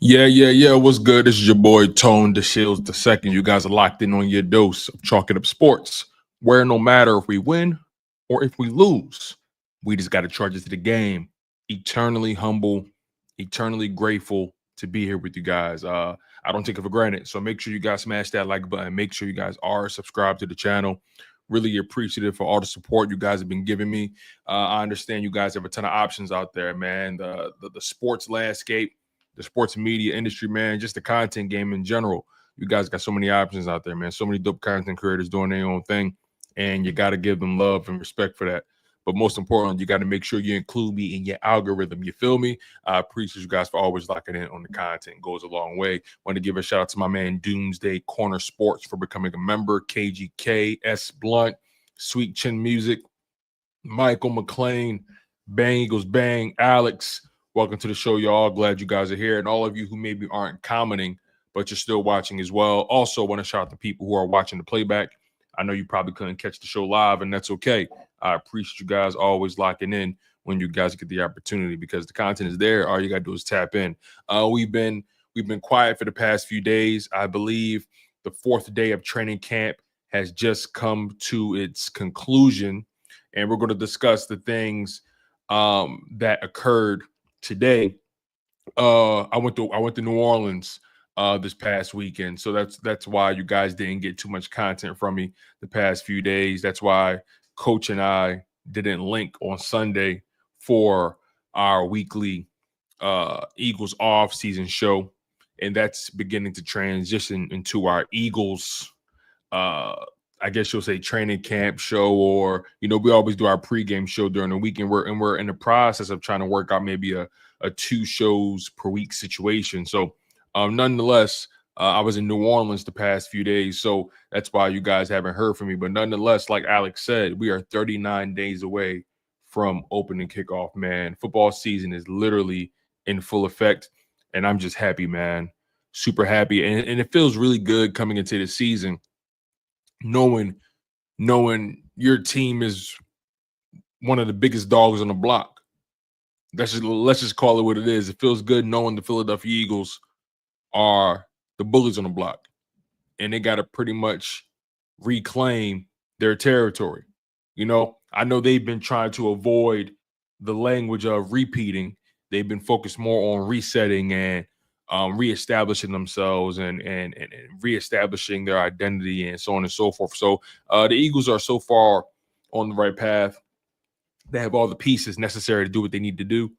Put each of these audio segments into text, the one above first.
Yeah. What's good? This is your boy Tone DeShields the second. You guys are locked in on your dose of chalking up sports, where no matter if we win or if we lose, we just got to charge it to the game. Eternally humble, eternally grateful to be here with you guys. I don't take it for granted. So make sure you guys smash that like button. Make sure you guys are subscribed to the channel. Really appreciative for all the support you guys have been giving me. I understand you guys have a ton of options out there, man. The sports landscape, the sports media industry, man, just the content game in general. You guys got so many options out there, man. So many dope content creators doing their own thing, and you got to give them love and respect for that. But most importantly, you got to make sure you include me in your algorithm. You feel me? I appreciate you guys for always locking in on the content. It goes a long way. Want to give a shout out to my man Doomsday Corner Sports for becoming a member. KGK, S Blunt, Sweet Chin Music, Michael McLean, Bang Eagles Bang, Alex. Welcome to the show, y'all. Glad you guys are here. And all of you who maybe aren't commenting, but you're still watching as well. Also, want to shout out to people who are watching the playback. I know you probably couldn't catch the show live, and that's okay. I appreciate you guys always locking in when you guys get the opportunity because the content is there. All you got to do is tap in. We've been quiet for the past few days. I believe the fourth day of training camp has just come to its conclusion, and we're going to discuss the things that occurred today. I went to New Orleans this past weekend, so that's why you guys didn't get too much content from me the past few days. That's why Coach and I didn't link on Sunday for our weekly Eagles off-season show, and that's beginning to transition into our Eagles. I guess you'll say training camp show, or we always do our pregame show during the weekend. We're in the process of trying to work out maybe a 2 shows per week situation. So, nonetheless, I was in New Orleans the past few days, so that's why you guys haven't heard from me. But nonetheless, like Alex said, we are 39 days away from opening kickoff. Man, football season is literally in full effect, and I'm just happy, man. Super happy, and it feels really good coming into the season knowing your team is one of the biggest dogs on the block. Let's just call it what it is. It feels good knowing the Philadelphia Eagles are the bullies on the block, and they got to pretty much reclaim their territory. I know they've been trying to avoid the language of repeating. They've been focused more on resetting and reestablishing themselves and reestablishing their identity and so on and so forth. So the Eagles are so far on the right path. They have all the pieces necessary to do what they need to do.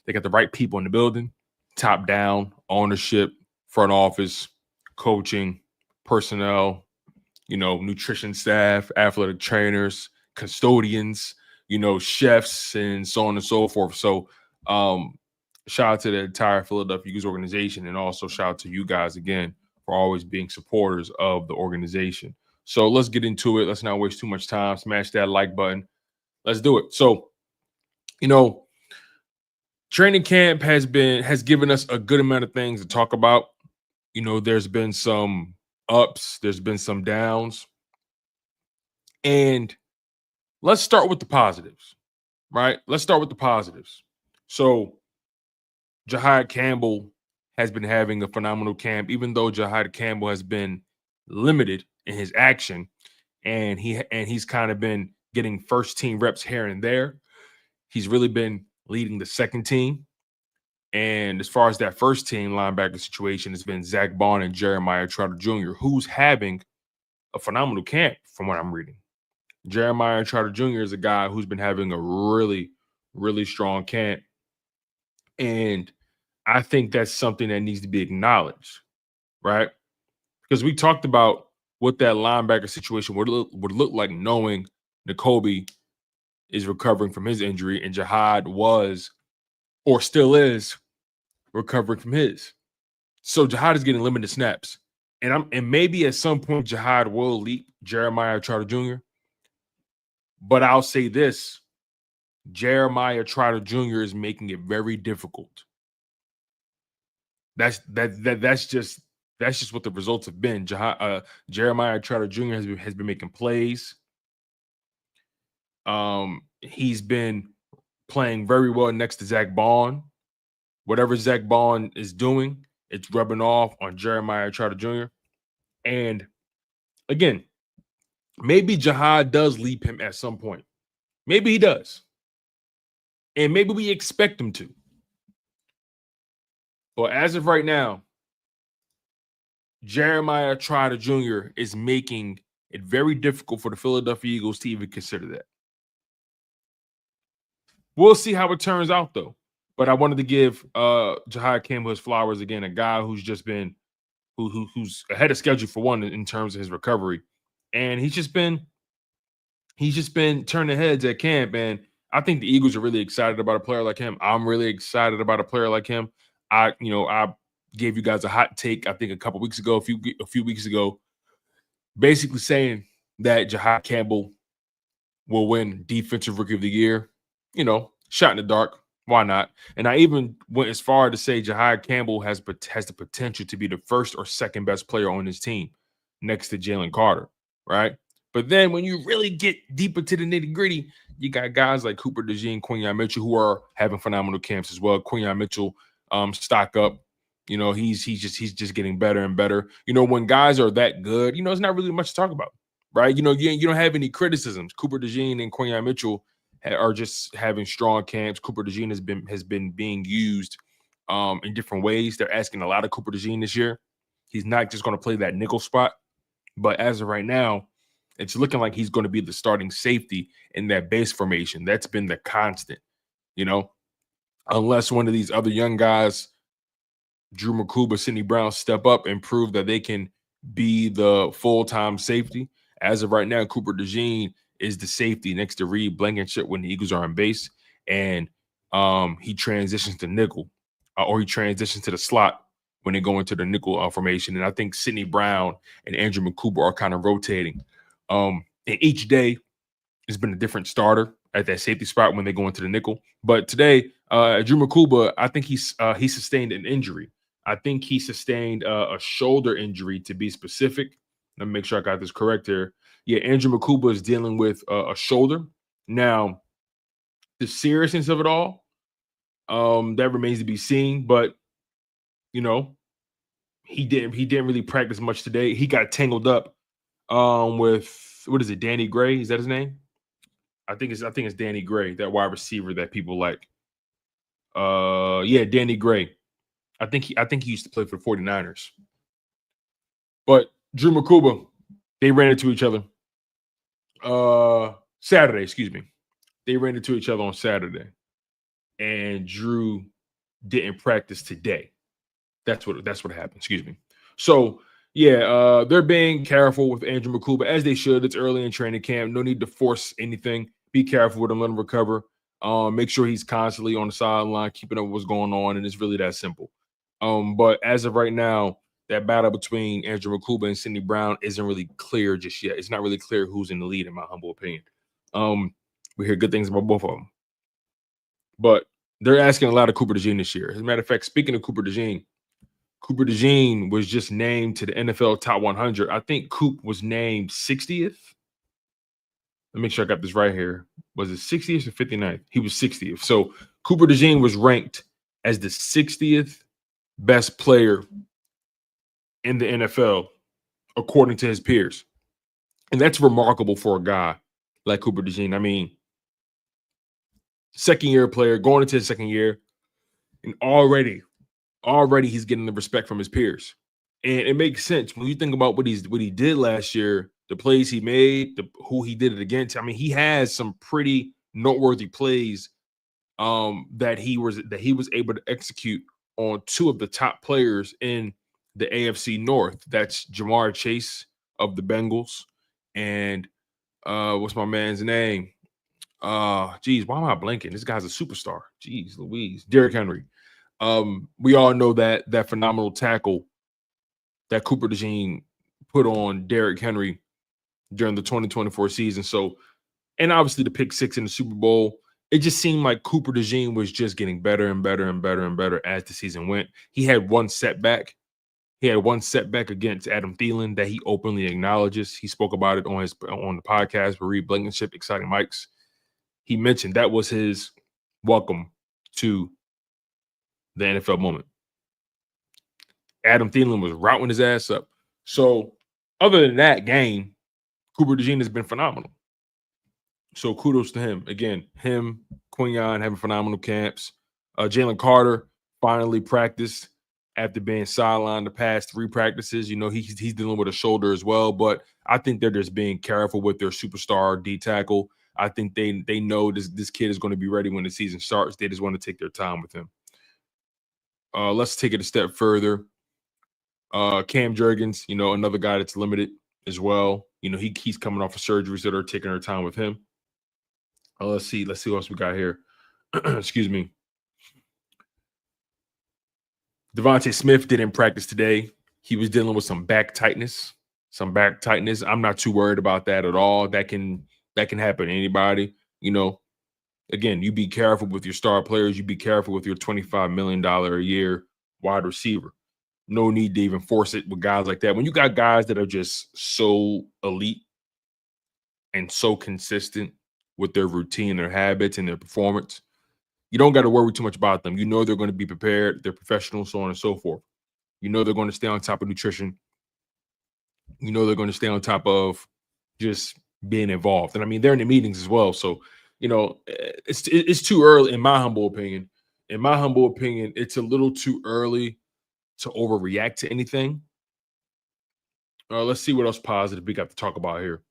They got the right people in the building, top down, ownership, front office, coaching, personnel, nutrition staff, athletic trainers, custodians, chefs, and so on and so forth. So shout out to the entire Philadelphia Eagles organization, and also shout out to you guys again for always being supporters of the organization. So let's get into it. Let's not waste too much time. Smash that like button. Let's do it. So, training camp has given us a good amount of things to talk about. There's been some ups, there's been some downs. And let's start with the positives, right? Let's start with the positives. So, Jihaad Campbell has been having a phenomenal camp, even though Jihaad Campbell has been limited in his action, and he's kind of been getting first team reps here and there. He's really been leading the second team. And as far as that first team linebacker situation, it's been Zack Baun and Jeremiah Trotter Jr., who's having a phenomenal camp from what I'm reading. Jeremiah Trotter Jr. is a guy who's been having a really, really strong camp. And I think that's something that needs to be acknowledged, right? Because we talked about what that linebacker situation would look like, knowing Nakobe is recovering from his injury and Jihaad was, or still is, recovering from his. So Jihaad is getting limited snaps. And maybe at some point Jihaad will leap Jeremiah Trotter Jr. But I'll say this: Jeremiah Trotter Jr. is making it very difficult. That's just what the results have been. Jeremiah Trotter Jr. has been making plays. He's been playing very well next to Zack Baun. Whatever Zack Baun is doing, It's rubbing off on Jeremiah Trotter Jr. And again, maybe Jihaad does leap him at some point. Maybe he does. And maybe we expect him to. But as of right now, Jeremiah Trotter Jr. is making it very difficult for the Philadelphia Eagles to even consider that. We'll see how it turns out, though. But I wanted to give Jihaad Campbell his flowers again, a guy who's just been who's ahead of schedule for one in terms of his recovery, and he's just been turning heads at camp. And I think the Eagles are really excited about a player like him. I'm really excited about a player like him. I gave you guys a hot take, I think a few weeks ago, basically saying that Jihaad Campbell will win Defensive Rookie of the Year. Shot in the dark. Why not? And I even went as far to say Jihaad Campbell has the potential to be the first or second best player on his team next to Jalen Carter, right? But then when you really get deeper to the nitty-gritty, you got guys like Cooper DeJean, Quinyon Mitchell, who are having phenomenal camps as well. Quinyon Mitchell, stock up. He's just getting better and better. When guys are that good, it's not really much to talk about, right? You don't have any criticisms. Cooper DeJean and Quinyon Mitchell are just having strong camps. Cooper DeJean has been being used in different ways. They're asking a lot of Cooper DeJean this year. He's not just going to play that nickel spot, but as of right now, it's looking like he's going to be the starting safety in that base formation. That's been the constant, unless one of these other young guys, Drew McCuba, Sidney Brown, step up and prove that they can be the full-time safety. As of right now, Cooper DeJean is the safety next to Reed Blankenship when the Eagles are on base, and he transitions to nickel, or he transitions to the slot when they go into the nickel formation. And I think Sidney Brown and Andrew McCuba are kind of rotating. And each day has been a different starter at that safety spot when they go into the nickel. But today, Drew McCuba, I think he sustained an injury. I think he sustained a shoulder injury, to be specific. Let me make sure I got this correct here. Yeah, Andrew McCuba is dealing with a shoulder. Now, the seriousness of it all, that remains to be seen. But he didn't really practice much today. He got tangled up with, what is it, Danny Gray? Is that his name? I think it's Danny Gray, that wide receiver that people like. Yeah, Danny Gray. I think he used to play for the 49ers. But Drew McCuba, they ran into each other. Saturday, excuse me. They ran into each other on Saturday. And Drew didn't practice today. That's what happened. Excuse me. So yeah, they're being careful with Andrew McCuba, as they should. It's early in training camp. No need to force anything. Be careful with him. Let him recover. Make sure he's constantly on the sideline, keeping up with what's going on, and it's really that simple. But as of right now, that battle between Andrew McCuba and Sidney Brown isn't really clear just yet. It's not really clear who's in the lead, in my humble opinion. We hear good things about both of them. But they're asking a lot of Cooper DeJean this year. As a matter of fact, speaking of Cooper DeJean was just named to the NFL Top 100. I think Coop was named 60th. Let me make sure I got this right here. Was it 60th or 59th? He was 60th. So Cooper DeJean was ranked as the 60th best player in the NFL, according to his peers. And that's remarkable for a guy like Cooper DeJean. I mean, second-year player, going into his second year, and already he's getting the respect from his peers. And it makes sense when you think about what he did last year, the plays he made, who he did it against. I mean, he has some pretty noteworthy plays that he was able to execute on two of the top players in the AFC North. That's Jamar Chase of the Bengals and what's my man's name? Geez, why am I blanking? This guy's a superstar. Jeez Louise. Derrick Henry. We all know that phenomenal tackle that Cooper DeJean put on Derrick Henry during the 2024 season. So, and obviously the pick six in the Super Bowl, it just seemed like Cooper DeJean was just getting better and better and better and better as the season went. He had one setback. He had one setback against Adam Thielen that he openly acknowledges. He spoke about it on the podcast with Reed Blankenship, Exciting Mics. He mentioned that was his welcome to the NFL moment. Adam Thielen was routing his ass up. So other than that game, Cooper DeJean has been phenomenal. So kudos to him. Again, Quinyon having phenomenal camps. Jalen Carter finally practiced after being sidelined the past 3 practices. You know, he's dealing with a shoulder as well, but I think they're just being careful with their superstar D tackle. I think they know this kid is going to be ready when the season starts. They just want to take their time with him. Let's take it a step further. Cam Jurgens, you know, another guy that's limited as well. You know, he's coming off of surgeries that are taking their time with him. Let's see what else we got here. Excuse me. Devontae Smith didn't practice today. He was dealing with some back tightness. I'm not too worried about that at all. That can happen to anybody. You know, again, you be careful with your star players. You be careful with your $25 million a year wide receiver. No need to even force it with guys like that. When you got guys that are just so elite and so consistent with their routine, their habits, and their performance, you don't got to worry too much about them. You know they're going to be prepared. They're professionals, so on and so forth. You know they're going to stay on top of nutrition. You know they're going to stay on top of just being involved. And I mean, they're in the meetings as well. So, you know, it's too early, in my humble opinion. In my humble opinion, it's a little too early to overreact to anything. Let's see what else positive we got to talk about here,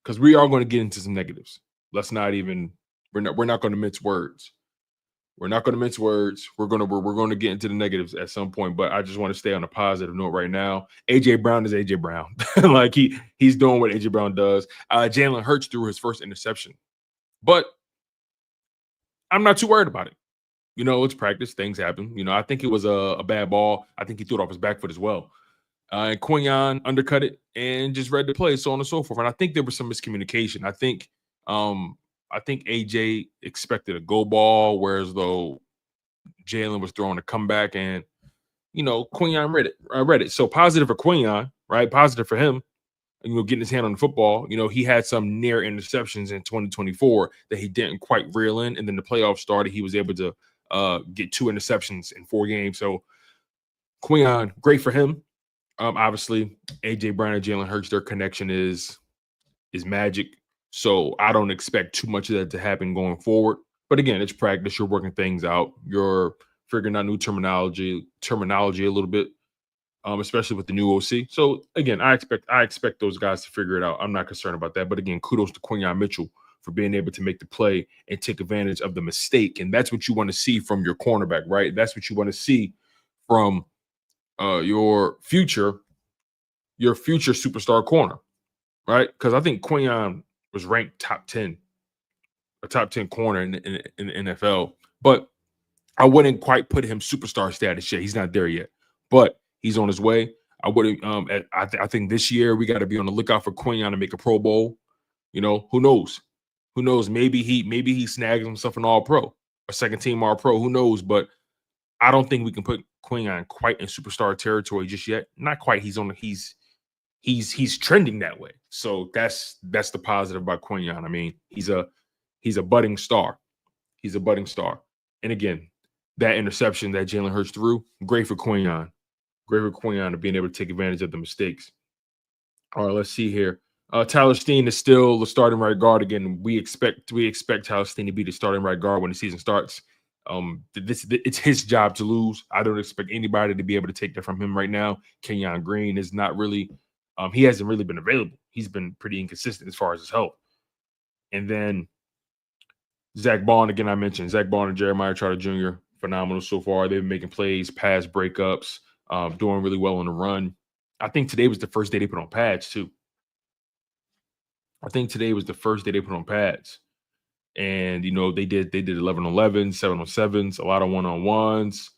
because we are going to get into some negatives. Let's not even we're not going to mince words. We're not going to mince words. We're going to get into the negatives at some point, but I just want to stay on a positive note right now. AJ Brown is AJ Brown. Like he's doing what AJ Brown does. Jalen Hurts threw his first interception, but I'm not too worried about it. You know, it's practice. Things happen. You know, I think it was a bad ball. I think he threw it off his back foot as well. And Quinyon undercut it and just read the play, so on and so forth. And I think there was some miscommunication. I think AJ expected a go ball, whereas though Jalen was throwing a comeback, and you know, Quinyon read it. So positive for Quinyon, right? Positive for him. You know, getting his hand on the football. You know, he had some near interceptions in 2024 that he didn't quite reel in, and then the playoffs started. He was able to get 2 interceptions in 4 games. So Quinyon, great for him. Obviously, AJ Brown and Jalen Hurts, their connection is magic. So I don't expect too much of that to happen going forward. But again, it's practice. You're working things out. You're figuring out new terminology a little bit, especially with the new OC. So again, I expect those guys to figure it out. I'm not concerned about that. But again, kudos to Quinyon Mitchell for being able to make the play and take advantage of the mistake. And that's what you want to see from your cornerback, right? That's what you want to see from your future superstar corner, right? Because I think Quinyon was ranked top 10 corner in the NFL, but I wouldn't quite put him superstar status yet. He's not there yet, but he's on his way. I wouldn't. I think this year we got to be on the lookout for Quinyon to make a Pro Bowl. You know, who knows? Who knows? Maybe he snags himself an All Pro, a second team All Pro. Who knows? But I don't think we can put Quinyon quite in superstar territory just yet. Not quite. He's trending that way. So that's the positive about Quinyon. I mean, he's a budding star. He's a budding star. And again, that interception that Jalen Hurts threw, great for Quinyon. Great for Quinyon to being able to take advantage of the mistakes. All right, let's see here. Tyler Steen is still the starting right guard. Again, we expect Tyler Steen to be the starting right guard when the season starts. It's his job to lose. I don't expect anybody to be able to take that from him right now. Kenyon Green is not really he hasn't really been available. He's been pretty inconsistent as far as his health. And then Zack Baun, again, I mentioned Zack Baun and Jeremiah Trotter Jr., phenomenal so far. They've been making plays, pass breakups, doing really well on the run. I think today was the first day they put on pads, too. I think today was the first day they put on pads. And, you know, they did 11 on 11, 7 on 7s, a lot of 1-on-1s.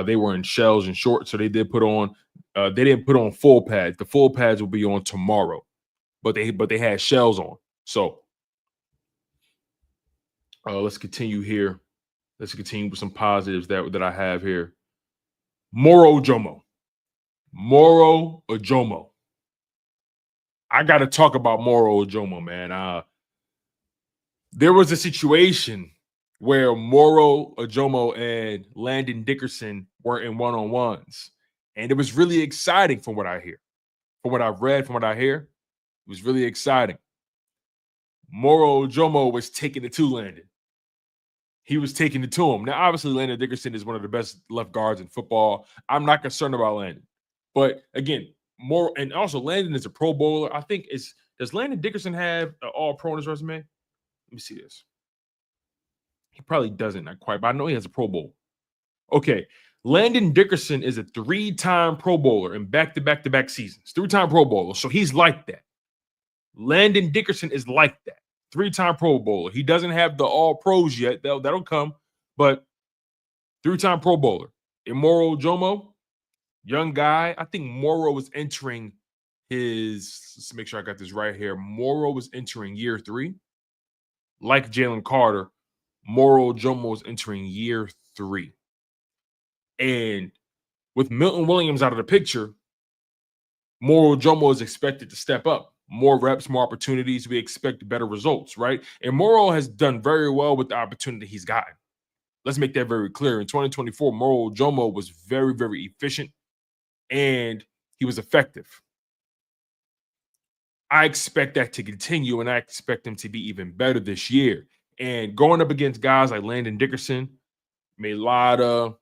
They were in shells and shorts, so they did put on they didn't put on full pads. The full pads will be on tomorrow. But they had shells on. So let's continue here. Let's continue with some positives that I have here. Moro Ojomo. I got to talk about Moro Ojomo, man. There was a situation where Moro Ojomo and Landon Dickerson were in 1-on-1s, And it was really exciting from what I hear. From what I've read, from what I hear, it was really exciting. Moro Ojomo was taking it to Landon. He was taking it to him. Now, obviously, Landon Dickerson is one of the best left guards in football. I'm not concerned about Landon. But again, and also Landon is a Pro Bowler. I think does Landon Dickerson have an All-Pro on his resume? Let me see this. He probably doesn't, not quite, but I know he has a Pro Bowl. Okay. Landon Dickerson is a 3-time Pro Bowler in back-to-back-to-back seasons. 3-time Pro Bowler. So he's like that. Landon Dickerson is like that. 3-time Pro Bowler. He doesn't have the All-Pros yet. That'll come. But 3-time Pro Bowler. And Moro Ojomo, young guy. I think Moro was entering let's make sure I got this right here. Moro was entering year 3. Like Jalen Carter, Moro Ojomo was entering year 3. And with Milton Williams out of the picture, Moro Ojomo is expected to step up. More reps, more opportunities. We expect better results, right? And Moro has done very well with the opportunity he's gotten. Let's make that very clear. In 2024, Moro Ojomo was very, very efficient, and he was effective. I expect that to continue, and I expect him to be even better this year. And going up against guys like Landon Dickerson, Mailata,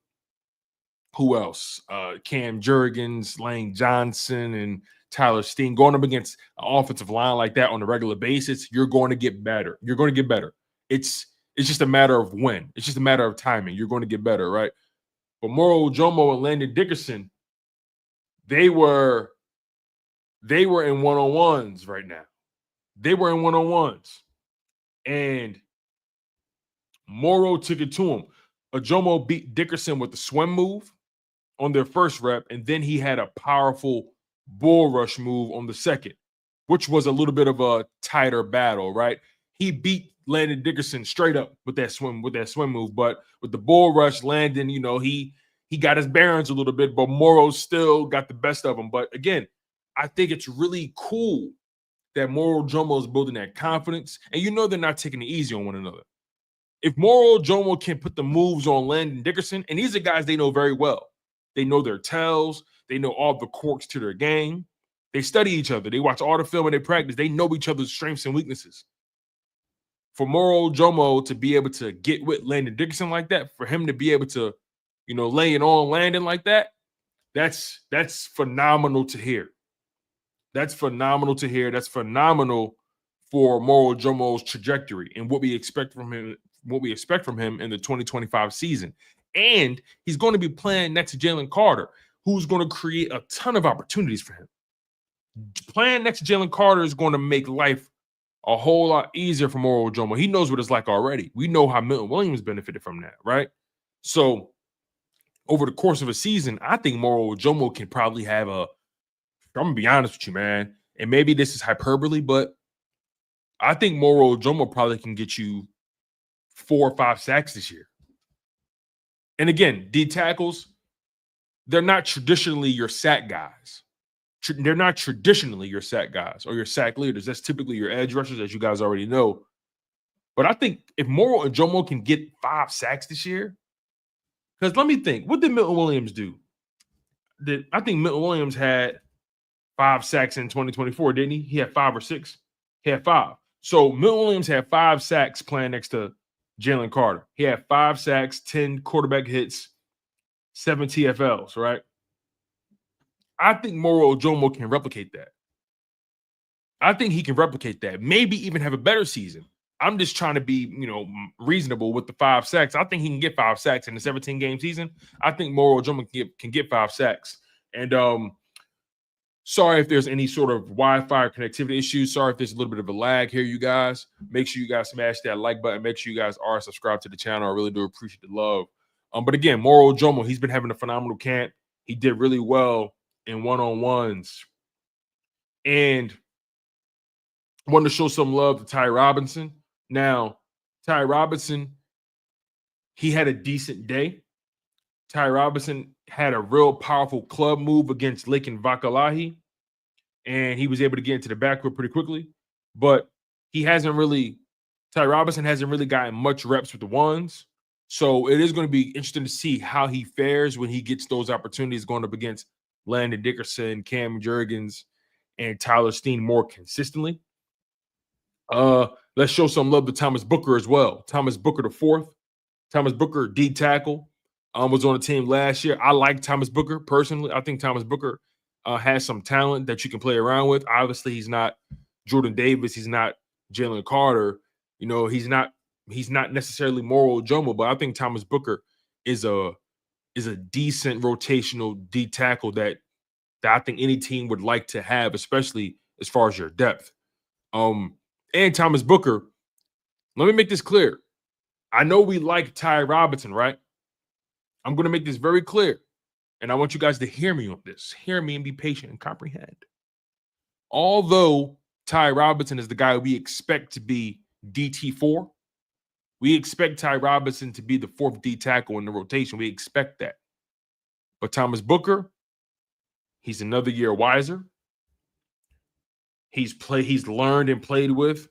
who else? Cam Jurgens, Lane Johnson, and Tyler Steen. Going up against an offensive line like that on a regular basis, you're going to get better. You're going to get better. It's just a matter of when. It's just a matter of timing. You're going to get better, right? But Moro Ojomo and Landon Dickerson, they were in one-on-ones right now. They were in one-on-ones. And Moro took it to him. Ojomo beat Dickerson with the swim move on their first rep, and then he had a powerful bull rush move on the second, which was a little bit of a tighter battle, right? He beat Landon Dickerson straight up with that swim move, but with the bull rush, Landon, he got his bearings a little bit, but Moro still got the best of him. But again, I think it's really cool that Moro Ojomo is building that confidence, and they're not taking it easy on one another. If Moro Ojomo can put the moves on Landon Dickerson, and these are guys they know very well. They know their tells. They know all the quirks to their game. They study each other. They watch all the film and they practice. They know each other's strengths and weaknesses. For Moro Ojomo to be able to get with Landon Dickerson like that, for him to be able to, lay it on Landon like that, that's phenomenal to hear. That's phenomenal to hear. That's phenomenal for Moro Ojomo's trajectory and what we expect from him in the 2025 season. And he's going to be playing next to Jalen Carter, who's going to create a ton of opportunities for him. Playing next to Jalen Carter is going to make life a whole lot easier for Moro Ojomo. He knows what it's like already. We know how Milton Williams benefited from that, right? So over the course of a season, I think Moro Ojomo can probably have I'm going to be honest with you, man, and maybe this is hyperbole, but I think Moro Ojomo probably can get you 4 or 5 sacks this year. And again, D tackles, they're not traditionally your sack guys. They're not traditionally your sack guys or your sack leaders. That's typically your edge rushers, as you guys already know. But I think if Moro Ojomo can get 5 sacks this year, because let me think, what did Milton Williams do? I think Milton Williams had 5 sacks in 2024, didn't he? He had 5 or 6. He had 5. So Milton Williams had 5 sacks playing next to Jalen Carter. He had 5 sacks, 10 quarterback hits, 7 TFLs, right? I think Moro Ojomo can replicate that. I think he can replicate that. Maybe even have a better season. I'm just trying to be, reasonable with the 5 sacks. I think he can get 5 sacks in the 17-game season. I think Moro Ojomo can get 5 sacks. And sorry if there's any sort of Wi-Fi connectivity issues. Sorry if there's a little bit of a lag here, you guys. Make sure you guys smash that like button. Make sure you guys are subscribed to the channel. I really do appreciate the love. But again, Moro Ojomo, he's been having a phenomenal camp. He did really well in one-on-ones. And I wanted to show some love to Ty Robinson. Now, Ty Robinson, he had a decent day. Ty Robinson had a real powerful club move against Laken Vakalahi, and he was able to get into the backcourt pretty quickly. But Ty Robinson hasn't really gotten much reps with the ones. So it is going to be interesting to see how he fares when he gets those opportunities going up against Landon Dickerson, Cam Jurgens, and Tyler Steen more consistently. Let's show some love to Thomas Booker as well. Thomas Booker the fourth. Thomas Booker, D tackle, was on the team last year. I like Thomas Booker personally. I think Thomas Booker has some talent that you can play around with. Obviously, he's not Jordan Davis. He's not Jalen Carter. You know, he's not necessarily Moro Jomo, but I think Thomas Booker is a decent rotational D tackle that I think any team would like to have, especially as far as your depth. And Thomas Booker, let me make this clear. I know we like Ty Robinson, right? I'm going to make this very clear, and I want you guys to hear me on this. Hear me and be patient and comprehend. Although Ty Robinson is the guy we expect to be DT4, we expect Ty Robinson to be the fourth D tackle in the rotation. We expect that. But Thomas Booker, he's another year wiser. He's learned and played with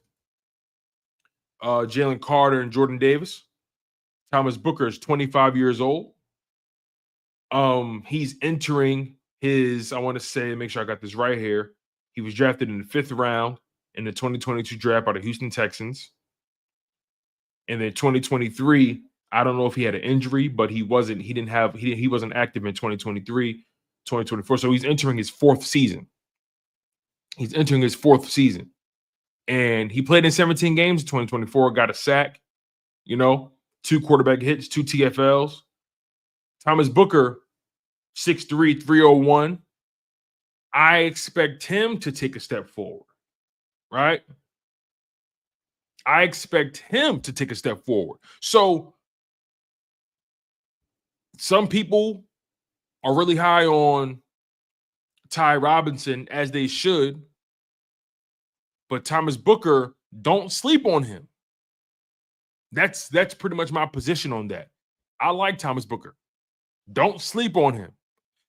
Jalen Carter and Jordan Davis. Thomas Booker is 25 years old. He's entering his, I want to say, make sure I got this right here. He was drafted in the 5th round in the 2022 draft by the Houston Texans. And then 2023, I don't know if he had an injury, but he wasn't active in 2023, 2024. So he's entering his 4th season. And he played in 17 games in 2024, got a sack, 2 quarterback hits, 2 TFLs. Thomas Booker, 6'3", 301. I expect him to take a step forward, right? I expect him to take a step forward. So some people are really high on Ty Robinson, as they should. But Thomas Booker, don't sleep on him. That's pretty much my position on that. I like Thomas Booker. Don't sleep on him.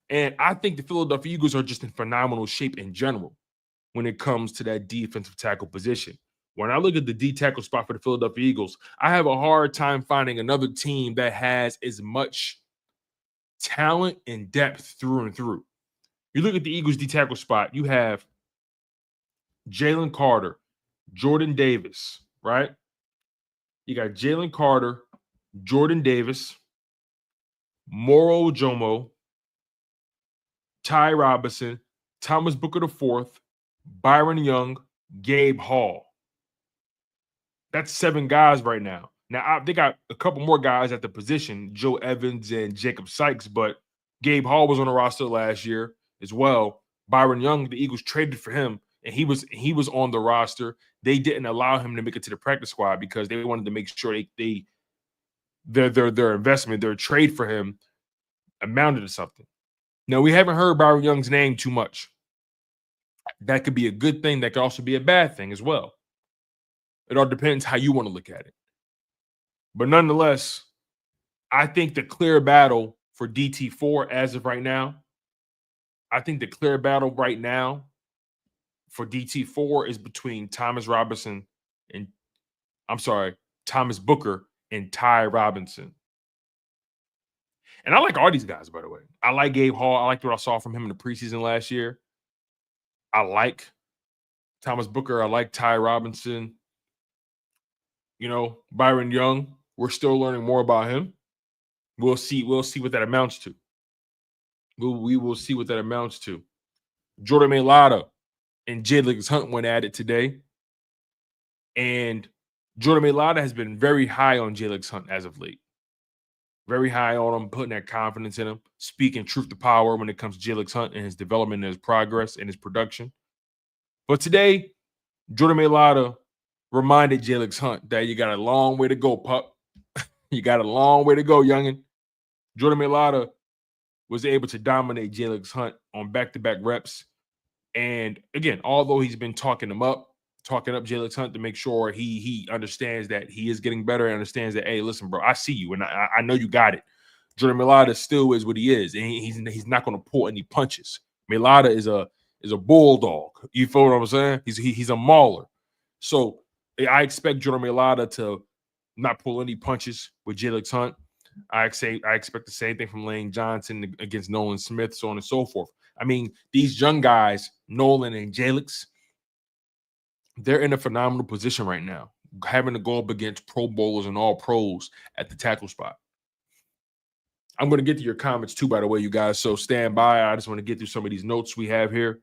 And I think the Philadelphia Eagles are just in phenomenal shape in general when it comes to that defensive tackle position. When I look at the D tackle spot for the Philadelphia Eagles, I have a hard time finding another team that has as much talent and depth through and through. You look at the Eagles D tackle spot, you have Jalen Carter, Jordan Davis, right? You got Jalen Carter, Jordan Davis, Moro Jomo, Ty Robinson, Thomas Booker IV, Byron Young, Gabe Hall. That's 7 guys right now. Now, they got a couple more guys at the position, Joe Evans and Jacob Sykes, but Gabe Hall was on the roster last year as well. Byron Young, the Eagles traded for him, and he was on the roster. They didn't allow him to make it to the practice squad because they wanted to make sure their investment, their trade for him amounted to something. Now, we haven't heard Byron Young's name too much. That could be a good thing. That could also be a bad thing as well. It all depends how you want to look at it. But nonetheless, I think the clear battle for DT4 as of right now, I think the clear battle right now for DT4 is between Thomas Booker and Ty Robinson. And I like all these guys, by the way. I like Gabe Hall. I liked what I saw from him in the preseason last year. I like Thomas Booker. I like Ty Robinson. Byron Young. We're still learning more about him. We'll see what that amounts to. We will see what that amounts to. Jordan Mailata and Jalen Hunt went at it today. And Jordan Mailata has been very high on Jalen Hunt as of late. Very high on him, putting that confidence in him, speaking truth to power when it comes to Jalen Hunt and his development and his progress and his production. But today, Jordan Mailata reminded Jalen Hunt that you got a long way to go, pup. You got a long way to go, youngin. Jordan Mailata was able to dominate Jalen Hunt on back-to-back reps. And again, although he's been talking up Jalen Hunt to make sure he understands that he is getting better and understands that, hey, listen, bro, I see you and I know you got it. Jordan Mailata still is what he is, and he's not going to pull any punches. Mailata is a bulldog. You feel what I'm saying? He's a mauler. So I expect Jordan Mailata to not pull any punches with Jalen Hunt. I expect the same thing from Lane Johnson against Nolan Smith, so on and so forth. I mean, these young guys, Nolan and Jalen, they're in a phenomenal position right now, having to go up against Pro Bowlers and all pros at the tackle spot. I'm going to get to your comments too, by the way, you guys. So stand by. I just want to get through some of these notes we have here.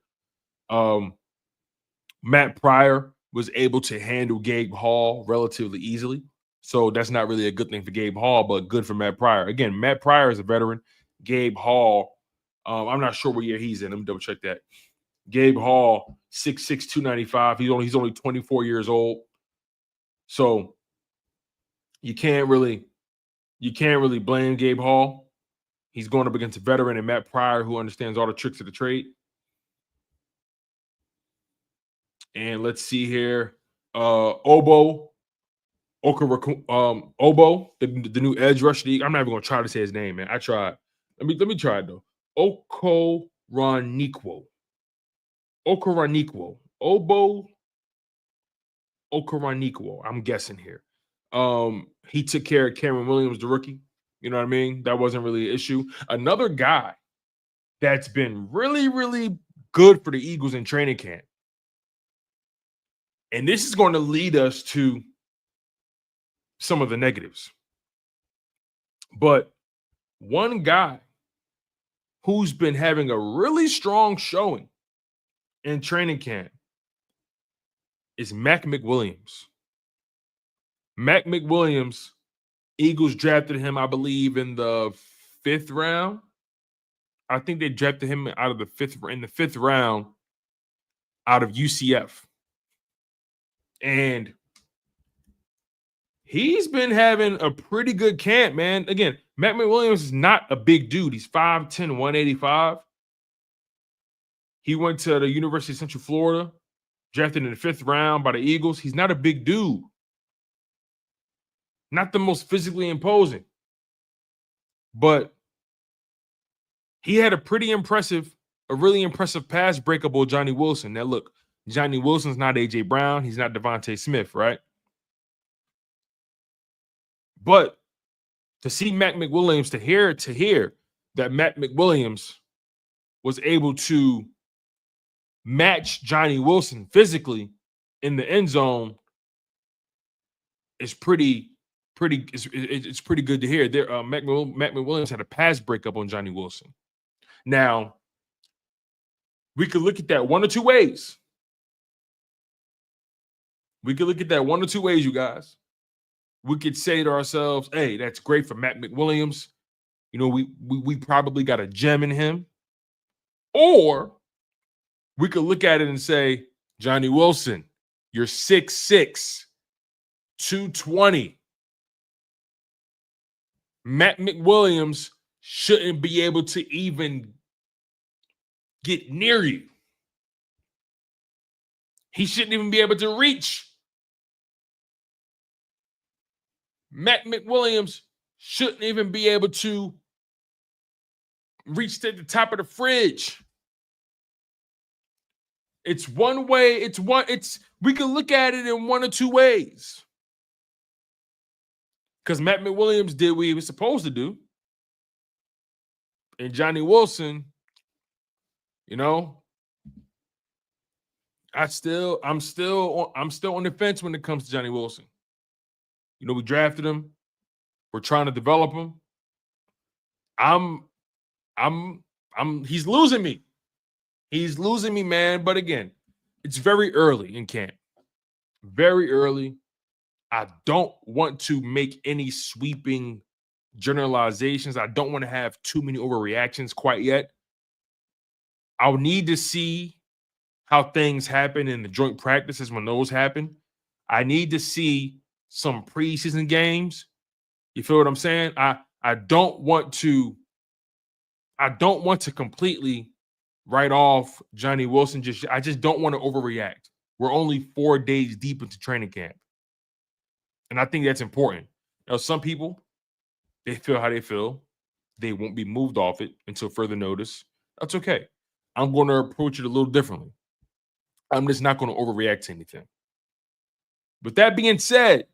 Matt Pryor was able to handle Gabe Hall relatively easily. So that's not really a good thing for Gabe Hall, but good for Matt Pryor. Again, Matt Pryor is a veteran. Gabe Hall, I'm not sure what year he's in. Let me double check that. Gabe Hall, 6'6", 295. He's only 24 years old. So you can't really blame Gabe Hall. He's going up against a veteran and Matt Pryor who understands all the tricks of the trade. And let's see here. Obo, the new edge rusher. I'm not even gonna try to say his name, man. I tried. Let me try it though. Okoronikwo. Obo Okoronikwo. I'm guessing here. He took care of Cameron Williams, the rookie. You know what I mean? That wasn't really an issue. Another guy that's been really, really good for the Eagles in training camp. And this is going to lead us to some of the negatives. But one guy who's been having a really strong showing in training camp is Mac McWilliams. Mac McWilliams, Eagles drafted him, I believe, in the 5th round. I think they drafted him in the 5th round out of UCF. And he's been having a pretty good camp, man. Again, Mac McWilliams is not a big dude. He's 5'10", 185. He went to the University of Central Florida, drafted in the 5th round by the Eagles. He's not a big dude. Not the most physically imposing. But he had a really impressive pass breakup with Johnny Wilson. Now, look, Johnny Wilson's not A.J. Brown. He's not Devontae Smith, right? But to see Mac McWilliams, to hear that Mac McWilliams was able to match Johnny Wilson physically in the end zone is pretty good to hear. There, Mac McWilliams had a pass breakup on Johnny Wilson. Now, we could look at that one or two ways. You guys. We could say to ourselves, hey, that's great for Mac McWilliams. You know, we probably got a gem in him. Or we could look at it and say, Johnny Wilson, you're 6'6", 220. Mac McWilliams shouldn't be able to even get near you. He shouldn't even be able to reach. Mac McWilliams shouldn't even be able to reach to the top of the fridge. It's one way. We can look at it in one or two ways. Because Mac McWilliams did what he was supposed to do. And Johnny Wilson, you know, I'm still on the fence when it comes to Johnny Wilson. You know, we drafted him. We're trying to develop him. He's losing me. He's losing me, man. But again, it's very early in camp. Very early. I don't want to make any sweeping generalizations. I don't want to have too many overreactions quite yet. I'll need to see how things happen in the joint practices when those happen. I need to see some preseason games. You feel what I'm saying? I don't want to completely write off Johnny Wilson. I just don't want to overreact. We're only 4 days deep into training camp. And I think that's important. Now, some people, they feel how they feel. They won't be moved off it until further notice. That's okay. I'm going to approach it a little differently. I'm just not going to overreact to anything. With that being said,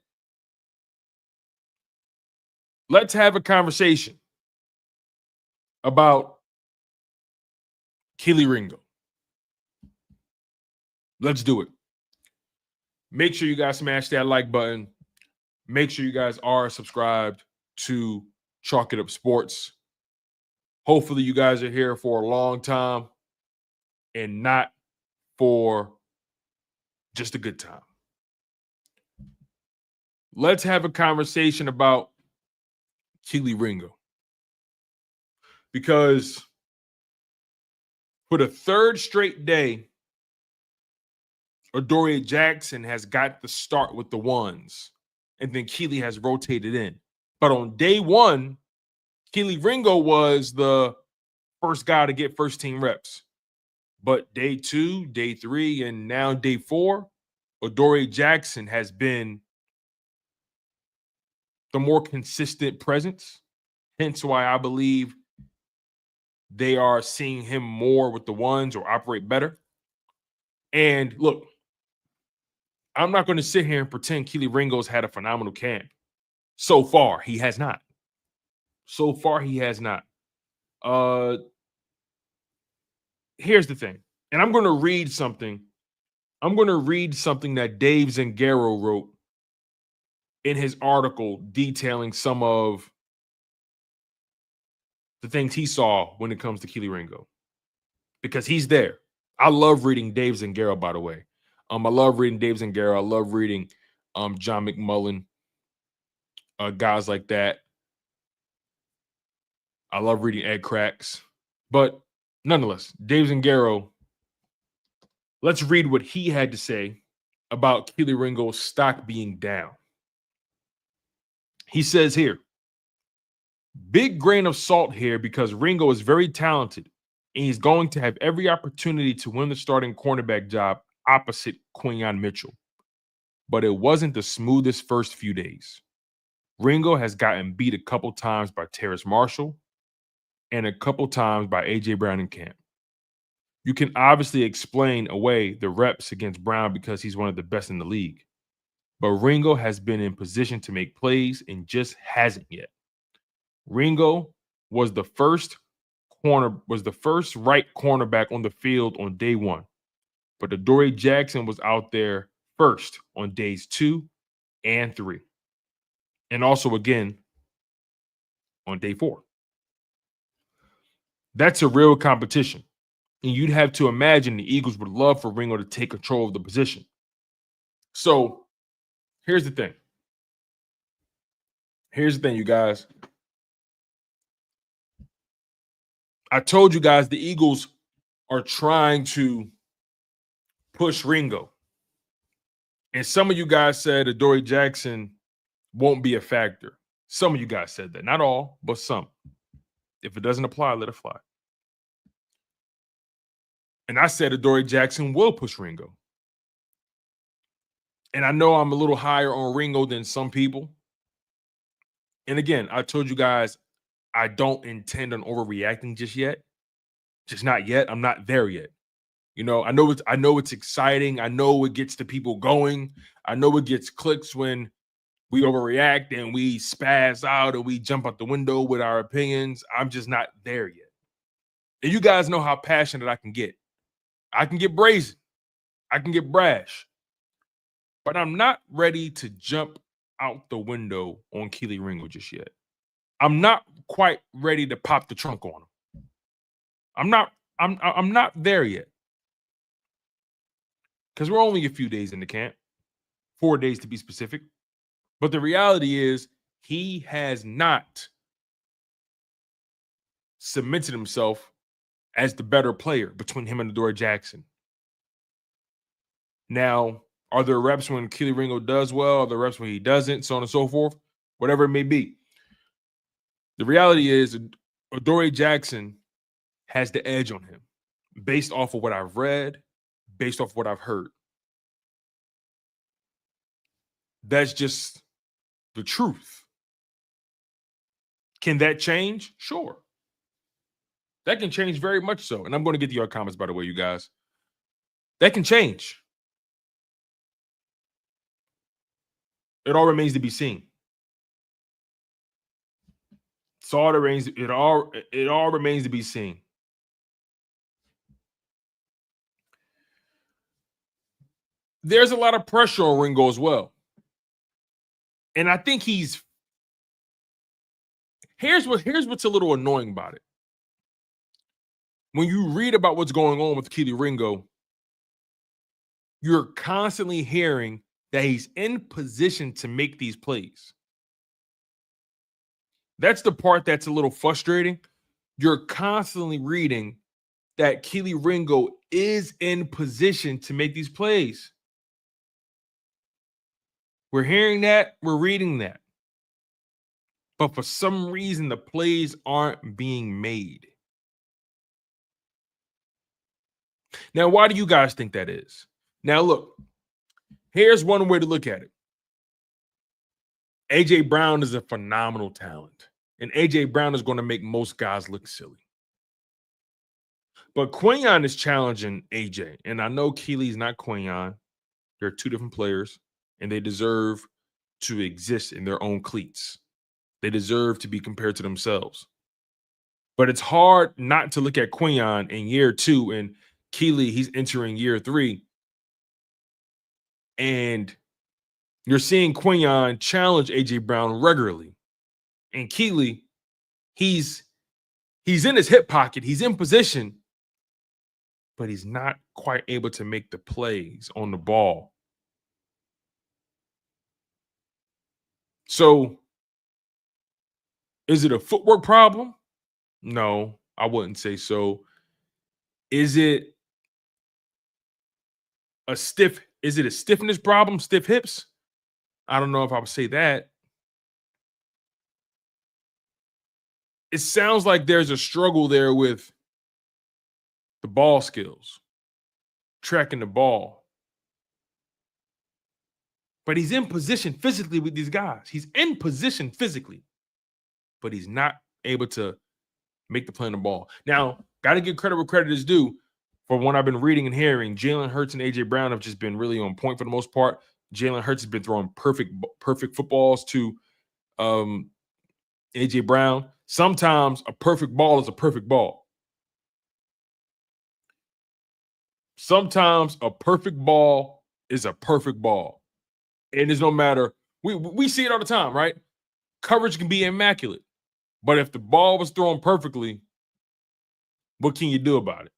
Let's have a conversation about Kelee Ringo. Let's do it. Make sure you guys smash that like button. Make sure you guys are subscribed to Chalk It Up Sports. Hopefully you guys are here for a long time and not for just a good time. Let's have a conversation about Kelee Ringo. Because for the third straight day, Adoree Jackson has got the start with the ones, and then Kelee has rotated in. But on day one, Kelee Ringo was the first guy to get first team reps. But day 2, day 3, and now day 4, Adoree Jackson has been the more consistent presence. Hence why I believe they are seeing him more with the ones or operate better. And look, I'm not going to sit here and pretend Kelee Ringo's had a phenomenal camp. So far, he has not. So far, he has not. Here's the thing, and I'm going to read something. I'm going to read something that Dave Zangaro wrote in his article detailing some of the things he saw when it comes to Kelee Ringo, because he's there. I love reading Dave Zangaro, by the way. I love reading Dave Zangaro. I love reading John McMullen, guys like that. I love reading Ed Cracks. But nonetheless, Dave Zangaro, let's read what he had to say about Kelee Ringo's stock being down. He says here, big grain of salt here because Ringo is very talented and he's going to have every opportunity to win the starting cornerback job opposite Quinyon Mitchell. But it wasn't the smoothest first few days. Ringo has gotten beat a couple times by Terrace Marshall and a couple times by A.J. Brown in camp. You can obviously explain away the reps against Brown because he's one of the best in the league. But Ringo has been in position to make plays and just hasn't yet. Ringo was the first right cornerback on the field on day 1. But Adoree Jackson was out there first on days 2 and 3. And also again on day 4. That's a real competition. And you'd have to imagine the Eagles would love for Ringo to take control of the position. So here's the thing. Here's the thing, you guys. I told you guys the Eagles are trying to push Ringo. And some of you guys said Adoree Jackson won't be a factor. Some of you guys said that. Not all, but some. If it doesn't apply, let it fly. And I said Adoree Jackson will push Ringo. And I know I'm a little higher on Ringo than some people. And again, I told you guys I don't intend on overreacting just yet. Just not yet. I'm not there yet. You know, I know it's exciting. I know it gets the people going. I know it gets clicks when we overreact and we spaz out and we jump out the window with our opinions. I'm just not there yet. And you guys know how passionate I can get. I can get brazen. I can get brash. But I'm not ready to jump out the window on Kelee Ringo just yet. I'm not quite ready to pop the trunk on him. I'm not there yet. Because we're only a few days into camp. 4 days to be specific. But the reality is he has not cemented himself as the better player between him and Adoree Jackson. Now, are there reps when Kelee Ringo does well? Are there reps when he doesn't? So on and so forth. Whatever it may be. The reality is Adoree Jackson has the edge on him based off of what I've read, based off of what I've heard. That's just the truth. Can that change? Sure. That can change very much so. And I'm going to get to your comments, by the way, you guys. That can change. It all remains to be seen. It all remains to be seen. There's a lot of pressure on Ringo as well. And I think here's what's a little annoying about it. When you read about what's going on with Kelee Ringo, you're constantly hearing that he's in position to make these plays. That's the part that's a little frustrating. You're constantly reading that Kelee Ringo is in position to make these plays. We're hearing that, we're reading that. But for some reason, the plays aren't being made. Now, why do you guys think that is? Now, look, here's one way to look at it. A.J. Brown is a phenomenal talent, and A.J. Brown is going to make most guys look silly. But Quinyon is challenging A.J., and I know Keely's not Quinyon. They're two different players, and they deserve to exist in their own cleats. They deserve to be compared to themselves. But it's hard not to look at Quinyon in year 2, and Keely, he's entering year 3. And you're seeing Quinyon challenge A.J. Brown regularly. And Keely, he's in his hip pocket. He's in position, but he's not quite able to make the plays on the ball. So, is it a footwork problem? No, I wouldn't say so. Is it a stiffness problem, stiff hips? I don't know if I would say that. It sounds like there's a struggle there with the ball skills, tracking the ball. But he's in position physically with these guys. He's in position physically, but he's not able to make the play on the ball. Now, got to give credit where credit is due. From what I've been reading and hearing, Jalen Hurts and A.J. Brown have just been really on point for the most part. Jalen Hurts has been throwing perfect footballs to A.J. Brown. Sometimes a perfect ball is a perfect ball. Sometimes a perfect ball is a perfect ball. And there's no matter, we see it all the time, right? Coverage can be immaculate. But if the ball was thrown perfectly, what can you do about it?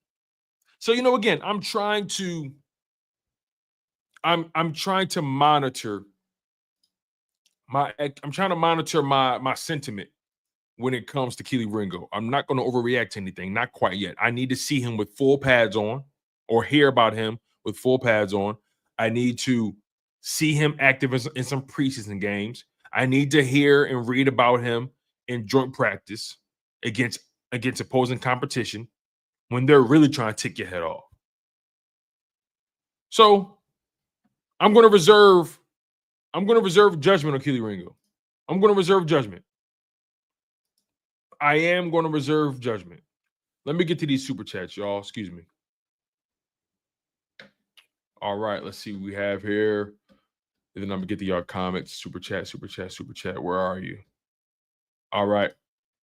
So, again, I'm trying to monitor my sentiment when it comes to Kelee Ringo. I'm not going to overreact to anything, not quite yet. I need to see him with full pads on or hear about him with full pads on. I need to see him active in some preseason games. I need to hear and read about him in joint practice against opposing competition when they're really trying to take your head off. So I'm going to reserve judgment on Kelee Ringo. I'm going to reserve judgment. I am going to reserve judgment. Let me get to these super chats, y'all. Excuse me. All right, let's see what we have here. And then I'm going to get to y'all comments. Super chat. Where are you? All right.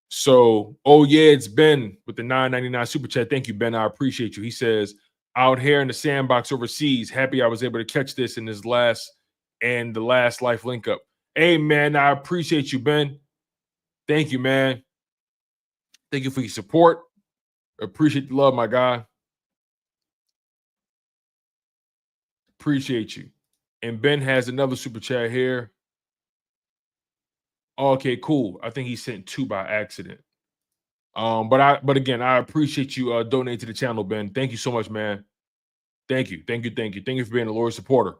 So, it's Ben with the $9.99 super chat. Thank you, Ben. I appreciate you. He says, out here in the sandbox overseas, happy I was able to catch this in the last life link up. Hey, man, I appreciate you, Ben. Thank you, man. Thank you for your support. Appreciate the love, my guy. Appreciate you. And Ben has another super chat here. Okay, cool. I think he sent 2 by accident. But again, I appreciate you donating to the channel, Ben. Thank you so much, man. Thank you. Thank you for being a loyal supporter.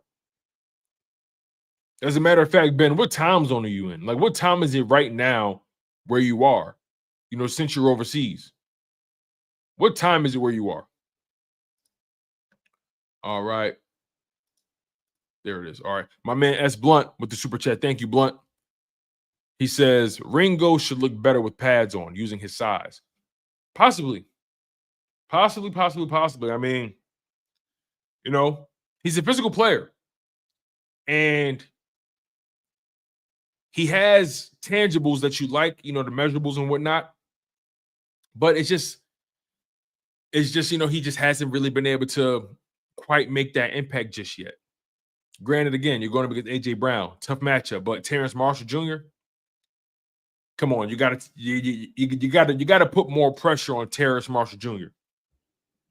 As a matter of fact, Ben, what time zone are you in? Like, what time is it right now where you are? Since you're overseas. What time is it where you are? All right. There it is. All right. My man S. Blunt with the super chat. Thank you, Blunt. He says, Ringo should look better with pads on using his size. Possibly. I mean, he's a physical player. And he has tangibles that you like, the measurables and whatnot. But it's just, he just hasn't really been able to quite make that impact just yet. Granted, again, you're going up against A.J. Brown, tough matchup, but Terrence Marshall Jr., come on, you got to put more pressure on Terrence Marshall Jr.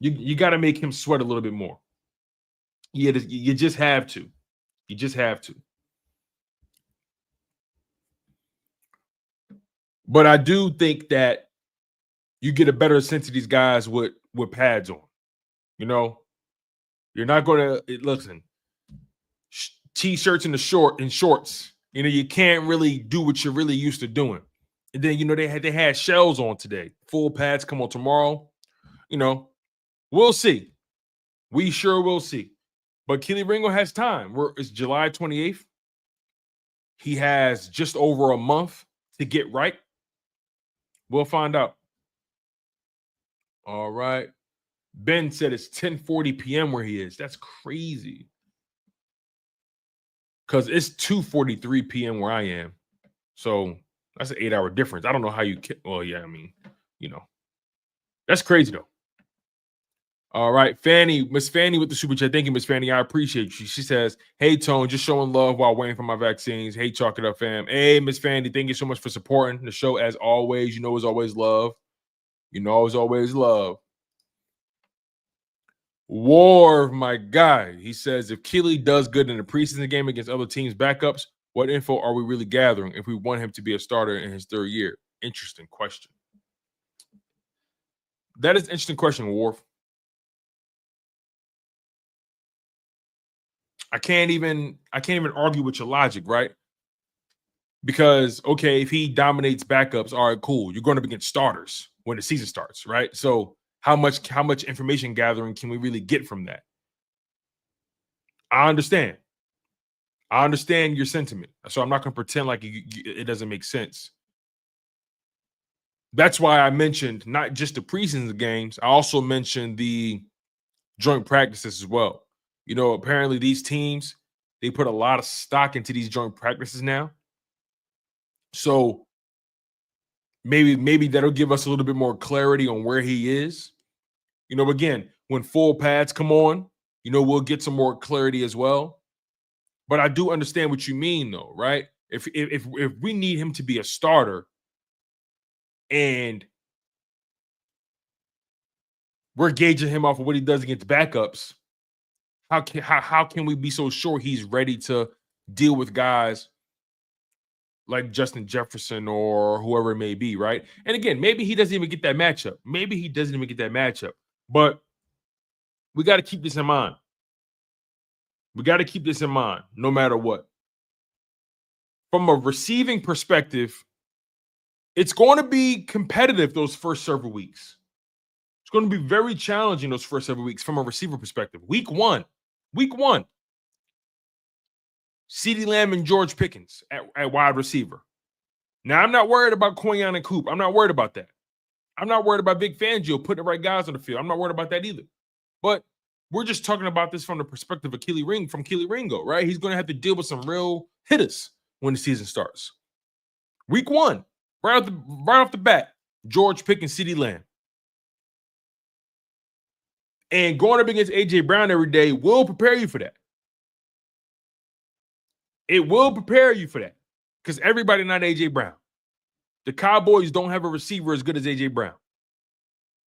You got to make him sweat a little bit more. You just have to. You just have to. But I do think that you get a better sense of these guys with pads on. You're not going to listen. T-shirts and shorts. You can't really do what you're really used to doing. And then they had shells on today. Full pads come on tomorrow. We'll see. We sure will see. But Kelee Ringo has time. It's July 28th. He has just over a month to get right. We'll find out. All right. Ben said it's 10:40 p.m. where he is. That's crazy. Because it's 2:43 p.m. where I am. So that's an 8-hour difference. I don't know how you can. Well, yeah, that's crazy though. All right, Miss Fanny with the super chat. Thank you, Miss Fanny. I appreciate you. She says, "Hey, Tone, just showing love while waiting for my vaccines. Hey, chalk it up, fam. Hey, Miss Fanny, thank you so much for supporting the show as always. It's always love. It's always love." War, my guy. He says, if Kelee does good in the preseason game against other teams' backups, what info are we really gathering if we want him to be a starter in his third year? Interesting question. That is an interesting question, Worf. I can't even argue with your logic, right? Because, okay, if he dominates backups, all right, cool. You're going to be against starters when the season starts, right? So how much information gathering can we really get from that? I understand your sentiment. So I'm not going to pretend like it doesn't make sense. That's why I mentioned not just the preseason games. I also mentioned the joint practices as well. Apparently these teams, they put a lot of stock into these joint practices now. So maybe that'll give us a little bit more clarity on where he is. Again, when full pads come on, we'll get some more clarity as well. But I do understand what you mean, though, right? If we need him to be a starter and we're gauging him off of what he does against backups, how can we be so sure he's ready to deal with guys like Justin Jefferson or whoever it may be, right? And again, maybe he doesn't even get that matchup. But we got to keep this in mind. No matter what. From a receiving perspective, it's going to be competitive those first several weeks. It's going to be very challenging those first several weeks from a receiver perspective. Week one. CeeDee Lamb and George Pickens at wide receiver. Now, I'm not worried about Quinyon and Coop. I'm not worried about that. I'm not worried about Vic Fangio putting the right guys on the field. I'm not worried about that either. But we're just talking about this from the perspective of Kelee Ringo, right? He's going to have to deal with some real hitters when the season starts. Week one, right off the bat, George Pickens, CeeDee Lamb. And going up against A.J. Brown every day will prepare you for that. It will prepare you for that because everybody not A.J. Brown. The Cowboys don't have a receiver as good as A.J. Brown.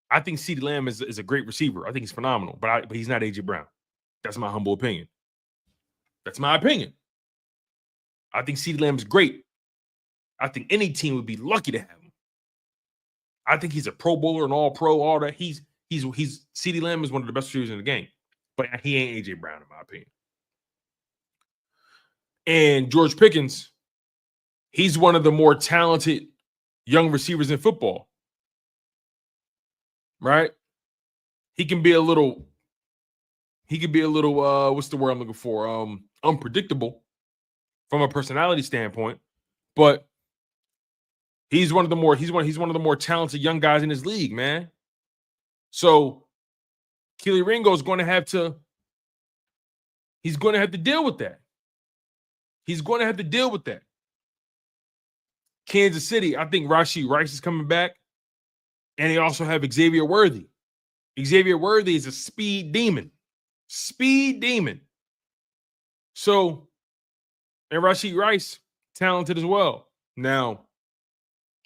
I think CeeDee Lamb is a great receiver. I think he's phenomenal, but he's not A.J. Brown. That's my humble opinion. That's my opinion. I think CeeDee Lamb is great. I think any team would be lucky to have him. I think he's a Pro Bowler, an All-Pro, all that. He's CeeDee Lamb is one of the best receivers in the game, but he ain't A.J. Brown in my opinion. And George Pickens, he's one of the more talented young receivers in football. Right? He can be a little what's the word I'm looking for? Unpredictable from a personality standpoint, but he's one of the more talented young guys in his league, man. So Kelee Ringo is going to have to deal with that. He's going to have to deal with that. Kansas City, I think Rashee Rice is coming back. And they also have Xavier Worthy. Xavier Worthy is a speed demon. Speed demon. So, and Rashee Rice, talented as well. Now,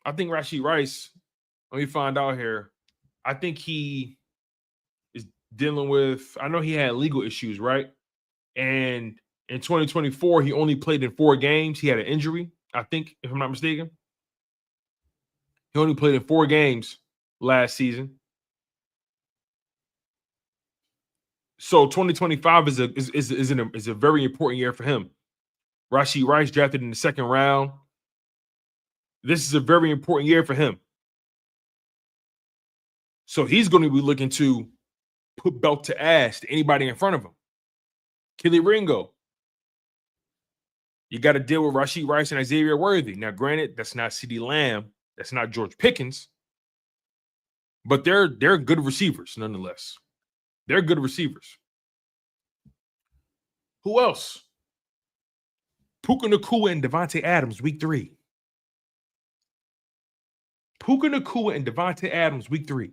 I think Rashee Rice, let me find out here. I think he is dealing with, I know he had legal issues, right? And in 2024, he only played in 4 games. He had an injury, I think, if I'm not mistaken. He only played in 4 games last season. So 2025 is a very important year for him. Rashee Rice drafted in the 2nd round. This is a very important year for him. So he's going to be looking to put belt to ass to anybody in front of him. Kelee Ringo. You got to deal with Rashee Rice and Xavier Worthy. Now, granted, that's not CeeDee Lamb. That's not George Pickens. But they're good receivers, nonetheless. They're good receivers. Who else? Puka Nacua and Devontae Adams, week 3. Puka Nacua and Devontae Adams, week 3.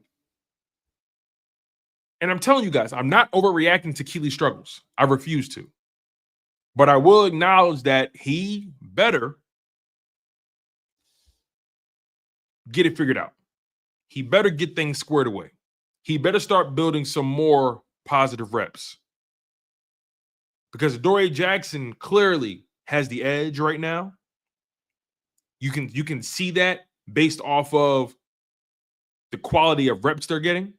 And I'm telling you guys, I'm not overreacting to Keely's struggles. I refuse to. But I will acknowledge that he better get it figured out. He better get things squared away. He better start building some more positive reps. Because Adoree Jackson clearly has the edge right now. You can see that based off of the quality of reps they're getting.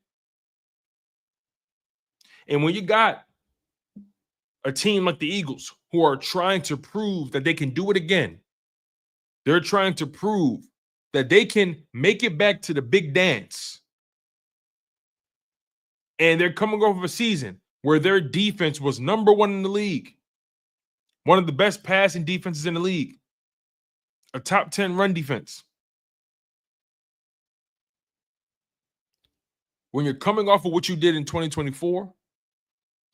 And when you got a team like the Eagles who are trying to prove that they can do it again, they're trying to prove that they can make it back to the big dance. And they're coming off of a season where their defense was number 1 in the league. One of the best passing defenses in the league. A top 10 run defense. When you're coming off of what you did in 2024,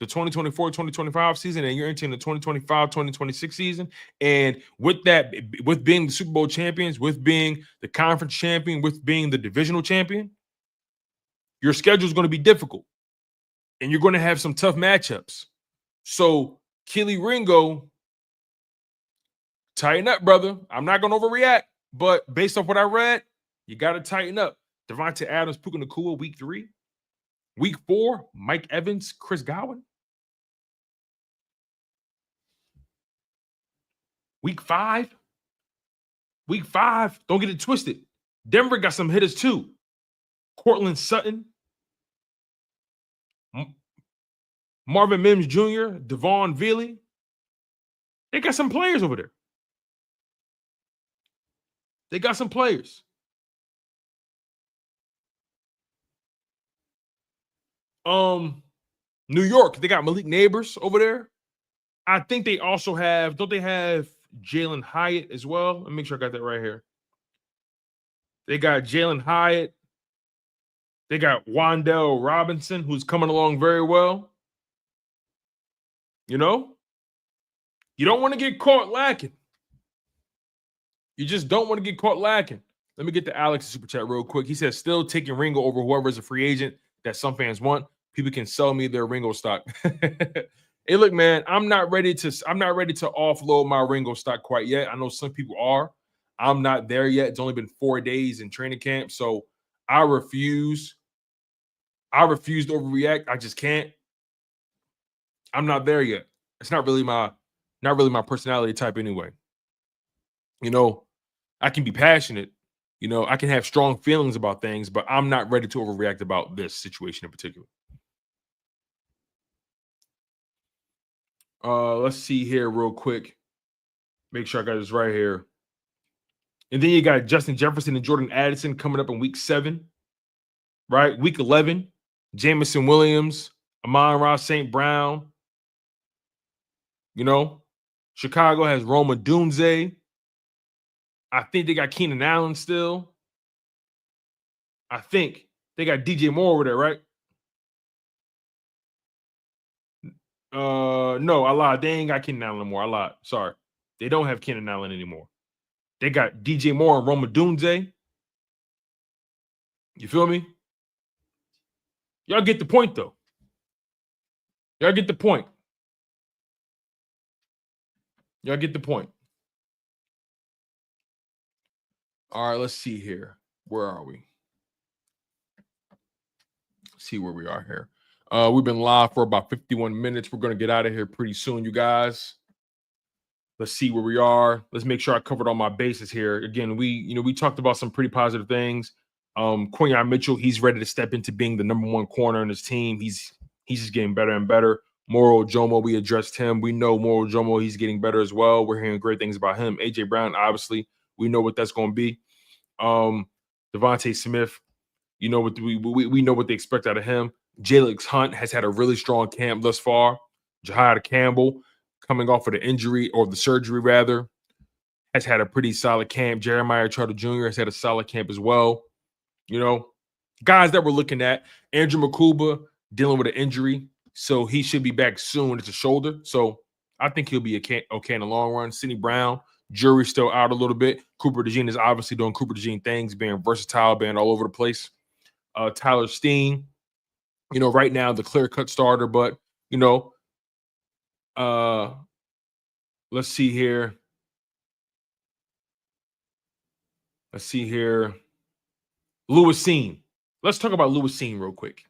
the 2024-2025 season, and you're entering the 2025-2026 season, and with that, with being the Super Bowl champions, with being the conference champion, with being the divisional champion, your schedule is going to be difficult, and you're going to have some tough matchups. So, Kelee Ringo, tighten up, brother. I'm not going to overreact, but based off what I read, you got to tighten up. Devontae Adams, Puka Nacua, week 3. Week 4, Mike Evans, Chris Godwin. Week 5, don't get it twisted. Denver got some hitters too. Cortland Sutton, Marvin Mims Jr., Devon Veely. They got some players over there. They got some players. New York, they got Malik Neighbors over there. I think they also have, don't they have Jalen Hyatt as well? Let me make sure I got that right here. They got Jalen Hyatt. They got Wan'Dale Robinson, who's coming along very well. You know? You don't want to get caught lacking. You just don't want to get caught lacking. Let me get to Alex's super chat real quick. He says, still taking Ringo over whoever is a free agent that some fans want. People can sell me their Ringo stock. Hey, look, man, I'm not ready to offload my Ringo stock quite yet. I know some people are. I'm not there yet. It's only been 4 days in training camp, so I refuse. I refuse to overreact. I just can't. I'm not there yet. It's not really my personality type anyway. You know, I can be passionate. You know, I can have strong feelings about things, but I'm not ready to overreact about this situation in particular. Let's see here real quick. Make sure I got this right here. And then you got Justin Jefferson and Jordan Addison coming up in week 7, right? Week 11, Jameson Williams, Amon-Ra St. Brown. You know, Chicago has Roma Dunze. I think they got Keenan Allen still. I think they got DJ Moore over there, right? No, I lied. They ain't got Keenan Allen anymore. I lied. Sorry. They don't have Keenan Allen anymore. They got DJ Moore and Roma Dunze. You feel me? Y'all get the point, though. Y'all get the point. Y'all get the point. All right, let's see here. Where are we? See where we are here. We've been live for about 51 minutes. We're going to get out of here pretty soon, you guys. Let's see where we are. Let's make sure I covered all my bases here. Again, we talked about some pretty positive things. Quinyon Mitchell, he's ready to step into being the number one corner in his team. He's just getting better and better. Moro Jomo, we addressed him. We know Moro Jomo, he's getting better as well. We're hearing great things about him. AJ Brown, obviously, we know what that's going to be. Devontae Smith, you know what we know what they expect out of him. Jalen Hunt has had a really strong camp thus far. Jihaad Campbell, coming off of the injury or the surgery rather, has had a pretty solid camp. Jeremiah Trotter Jr. has had a solid camp as well. You know, guys that we're looking at. Andrew Makuba dealing with an injury, so he should be back soon. It's a shoulder, so I think he'll be okay in the long run. Sidney Brown, jury's still out a little bit. Cooper DeJean is obviously doing Cooper DeJean things, being versatile, being all over the place. Tyler Steen, right now the clear-cut starter, but, let's see here. Lewis Seen. Let's talk about Lewis Seen real quick,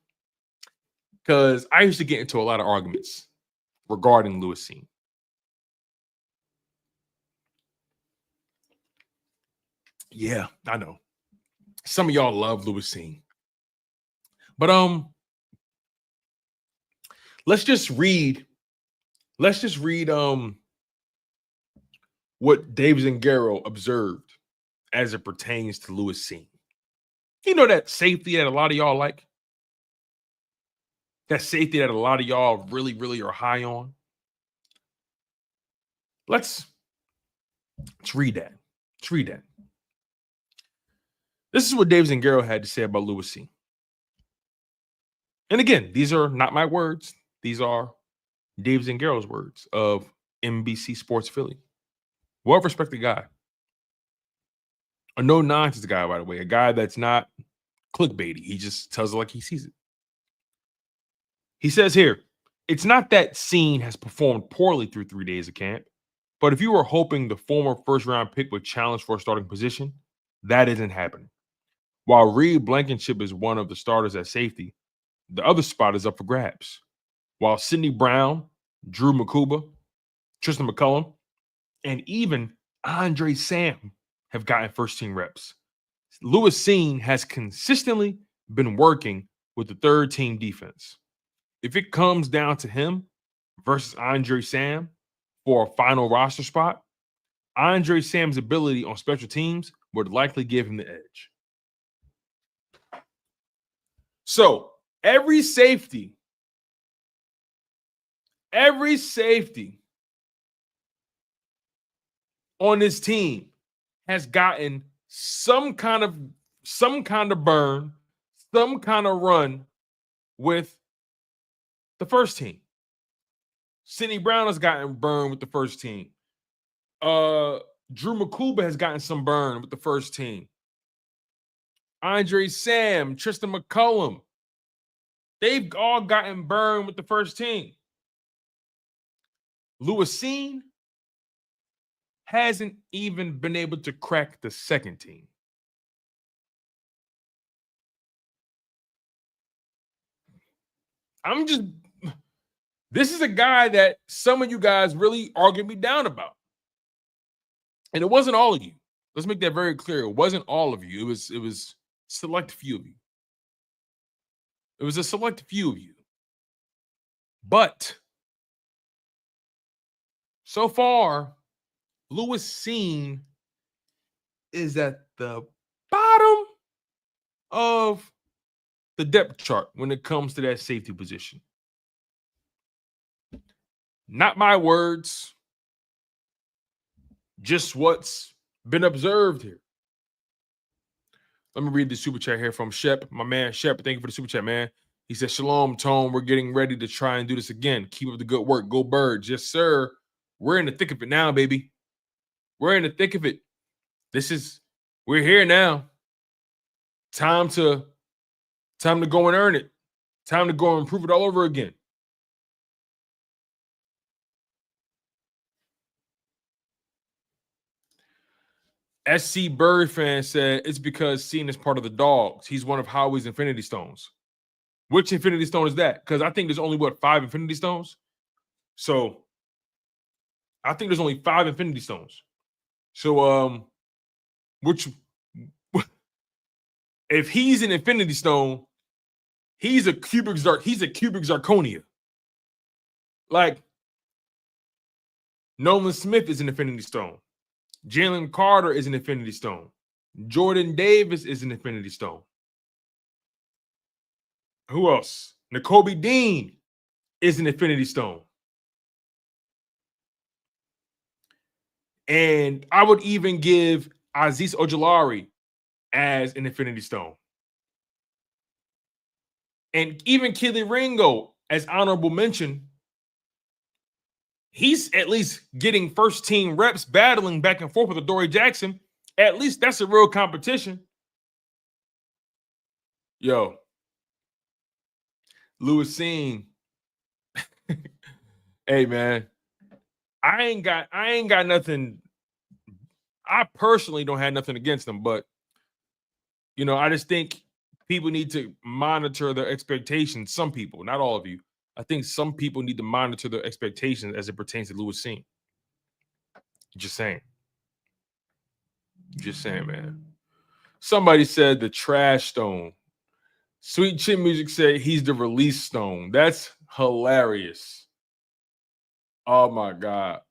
because I used to get into a lot of arguments regarding Lewis Seen. Yeah, I know. Some of y'all love Lewis Seen. But let's just read what Dave Zangaro observed as it pertains to Lewis Seen. That safety that a lot of y'all like? That safety that a lot of y'all really, really are high on? Let's read that. Let's read that. This is what Dave Zangaro had to say about Lewis Seen. And again, these are not my words. These are Dave Zangaro's words of NBC Sports Philly. Well-respected guy. A no-nonsense guy, by the way. A guy that's not clickbaity. He just tells it like he sees it. He says here, it's not that Seen has performed poorly through 3 days of camp, but if you were hoping the former first-round pick would challenge for a starting position, that isn't happening. While Reed Blankenship is one of the starters at safety, the other spot is up for grabs. While Sidney Brown, Drew Makuba, Tristan McCullum, and even Andre Sam have gotten first-team reps, Lewis Seen has consistently been working with the third-team defense. If it comes down to him versus Andre Sam for a final roster spot, Andre Sam's ability on special teams would likely give him the edge. So every safety on this team has gotten some kind of burn, some kind of run with the first team. Sidney Brown has gotten burned with the first team. Drew Makuba has gotten some burn with the first team. Andre Sam, Tristan McCullum, they've all gotten burned with the first team. Lewis Seen hasn't even been able to crack the second team. This is a guy that some of you guys really argued me down about. And it wasn't all of you. Let's make that very clear. It wasn't all of you. It was select few of you. It was a select few of you. But so far, Lewis Seen is at the bottom of the depth chart when it comes to that safety position. Not my words, just what's been observed here. Let me read the super chat here from Shep. My man Shep, thank you for the super chat, man. He said, Shalom, Tone. We're getting ready to try and do this again. Keep up the good work. Go Birds. Yes, sir. We're in the thick of it now, baby. We're in the thick of it. we're here now. Time to go and earn it. Time to go and prove it all over again. SC Bird fan said it's because Cena is part of the dogs. He's one of Howie's Infinity Stones. Which Infinity Stone is that? Because I think there's only 5 Infinity Stones. So I think there's only 5 Infinity Stones. So which if he's an Infinity Stone, he's a cubic zirconia. Like Nolan Smith is an Infinity Stone. Jalen Carter is an Infinity Stone. Jordan Davis is an Infinity Stone. Who else? Nakobe Dean is an Infinity Stone. And I would even give Azeez Ojulari as an Infinity Stone. And even Kelee Ringo, as honorable mention, he's at least getting first team reps battling back and forth with Adoree Jackson. At least that's a real competition. Yo, Lewis Seen. Hey man, I ain't got nothing. I personally don't have nothing against them, but I just think people need to monitor their expectations. Some people, not all of you. I think some people need to monitor their expectations as it pertains to Lewis Seen. Just saying. Just saying, man. Somebody said the trash stone. Sweet Chin Music said he's the release stone. That's hilarious. Oh my God.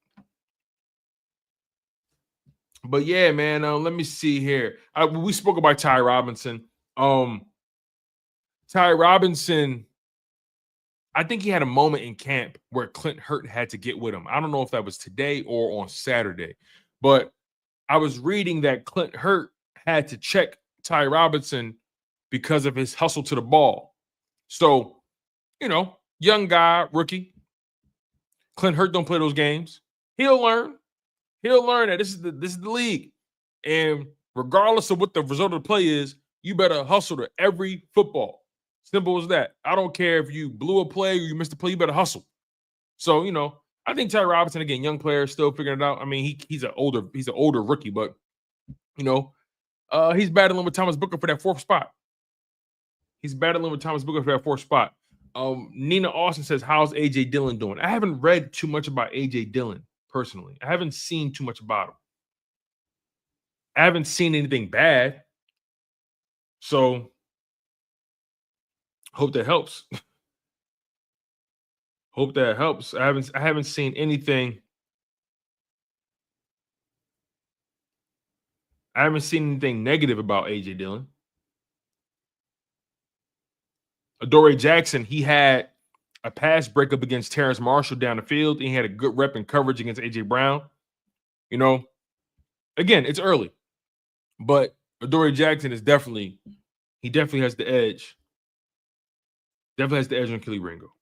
But yeah, man, let me see here. We spoke about Ty Robinson. Ty Robinson, I think he had a moment in camp where Clint Hurt had to get with him. I don't know if that was today or on Saturday, but I was reading that Clint Hurt had to check Ty Robinson because of his hustle to the ball. So, young guy, rookie. Clint Hurt don't play those games. He'll learn. He'll learn that this is the league. And regardless of what the result of the play is, you better hustle to every football. Simple as that. I don't care if you blew a play or you missed a play, you better hustle. So, I think Ty Robinson, again, young player, still figuring it out. I mean, he's an older rookie, but he's battling with Thomas Booker for that 4th spot. Nina Austin says, how's AJ Dillon doing? I haven't read too much about AJ Dillon personally. I haven't seen too much about him. I haven't seen anything bad. So hope that helps. Hope that helps. I haven't seen anything. I haven't seen anything negative about AJ Dillon. Adoree Jackson, he had a pass breakup against Terrace Marshall down the field. He had a good rep in coverage against AJ Brown. Again, it's early, but Adoree Jackson is definitely has the edge. Definitely has the edge on Kelee Ringo.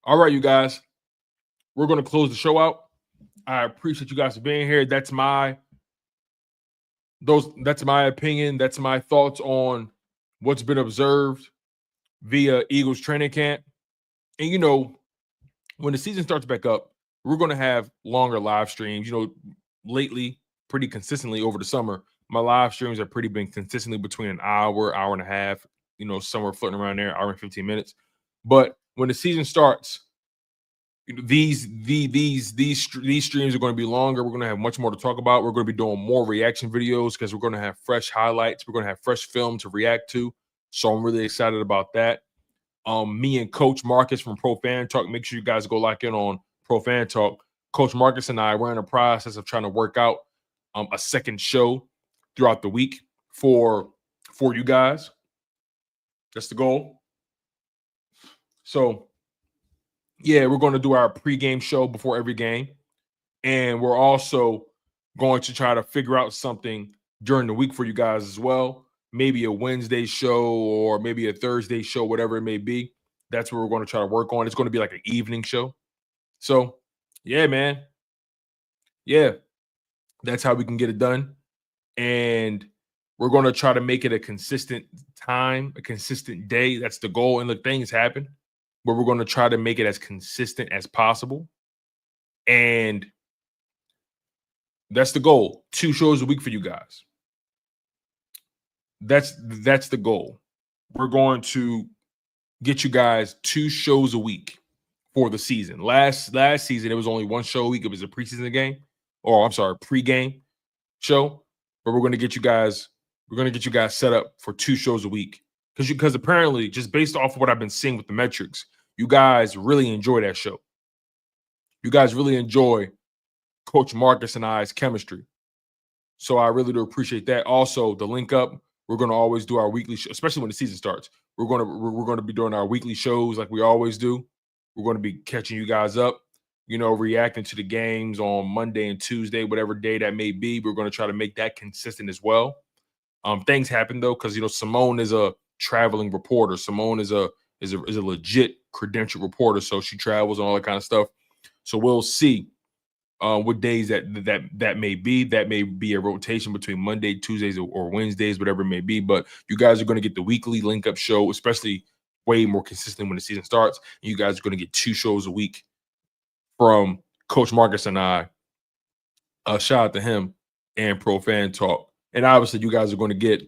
All right, you guys, we're going to close the show out. I appreciate you guys for being here. That's my opinion. That's my thoughts on what's been observed via Eagles training camp. And when the season starts back up, we're going to have longer live streams. Lately, pretty consistently over the summer, my live streams have been consistently between an hour and a half, somewhere floating around there, hour and 15 minutes. But when the season starts, these streams are going to be longer. We're going to have much more to talk about. We're going to be doing more reaction videos because we're going to have fresh highlights. We're going to have fresh film to react to. So I'm really excited about that. Me and Coach Marcus from Pro Fan Talk. Make sure you guys go lock in on Pro Fan Talk. Coach Marcus and I, we're in the process of trying to work out a second show throughout the week for you guys. That's the goal. So, yeah, we're going to do our pregame show before every game. And we're also going to try to figure out something during the week for you guys as well. Maybe a Wednesday show or maybe a Thursday show, whatever it may be. That's what we're going to try to work on. It's going to be like an evening show. So, yeah, man. Yeah, that's how we can get it done. and we're going to try to make it a consistent time, a consistent day. That's the goal. And look, things happen, but we're going to try to make it as consistent as possible. And that's the goal. 2 shows a week for you guys. That's the goal. We're going to get you guys 2 shows a week for the season. Last season, it was only 1 show a week. It was a preseason game, or I'm sorry, pregame show. But we're going to get you guys. We're going to get you guys set up for 2 shows a week because apparently, just based off of what I've been seeing with the metrics, you guys really enjoy that show. You guys really enjoy Coach Marcus and I's chemistry. So I really do appreciate that. Also, the link up. We're going to always do our weekly show, especially when the season starts. We're going to be doing our weekly shows like we always do. We're going to be catching you guys up, reacting to the games on Monday and Tuesday, whatever day that may be. We're going to try to make that consistent as well. Things happen though, because Simone is a traveling reporter. Simone is a legit credentialed reporter, so she travels and all that kind of stuff. So we'll see what days that may be. That may be a rotation between Monday, Tuesdays, or Wednesdays, whatever it may be. But you guys are going to get the weekly link up show, especially way more consistent when the season starts. And you guys are going to get 2 shows a week from Coach Marcus and I. Shout out to him and Pro Fan Talk. And obviously, you guys are going to get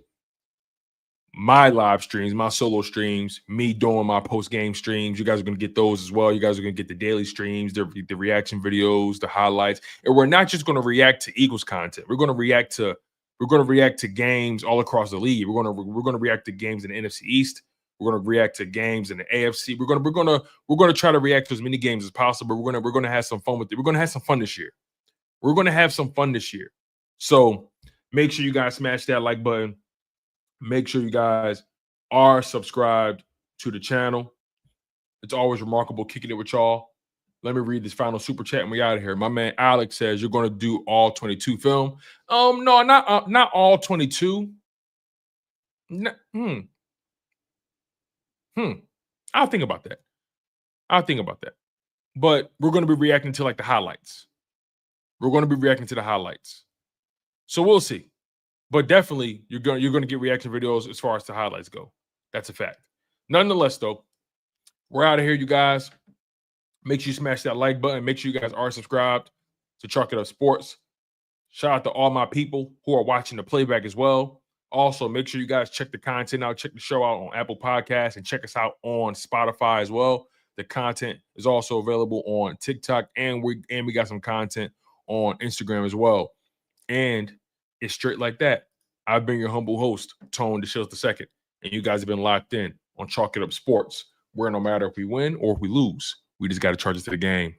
my live streams, my solo streams, me doing my post-game streams. You guys are going to get those as well. You guys are going to get the daily streams, the reaction videos, the highlights. And we're not just going to react to Eagles content. We're going to react to games all across the league. We're going to react to games in the NFC East. We're going to react to games in the AFC. We're going to try to react to as many games as possible. We're going to have some fun with it. We're going to have some fun this year. We're going to have some fun this year. So make sure you guys smash that like button. Make sure you guys are subscribed to the channel. It's always remarkable kicking it with y'all. Let me read this final super chat and we out of here. My man Alex says you're going to do all 22 film. No, not all 22. I'll think about that. But we're going to be reacting to like the highlights. We're going to be reacting to the highlights. So we'll see. But definitely, you're going to get reaction videos as far as the highlights go. That's a fact. Nonetheless, though, we're out of here, you guys. Make sure you smash that like button. Make sure you guys are subscribed to Chalk It Up Sports. Shout out to all my people who are watching the playback as well. Also, make sure you guys check the content out. Check the show out on Apple Podcasts and check us out on Spotify as well. The content is also available on TikTok, and we got some content on Instagram as well. And it's straight like that. I've been your humble host, Tone DeShields II, and you guys have been locked in on Chalk It Up Sports, where no matter if we win or if we lose, we just got to charge it to the game.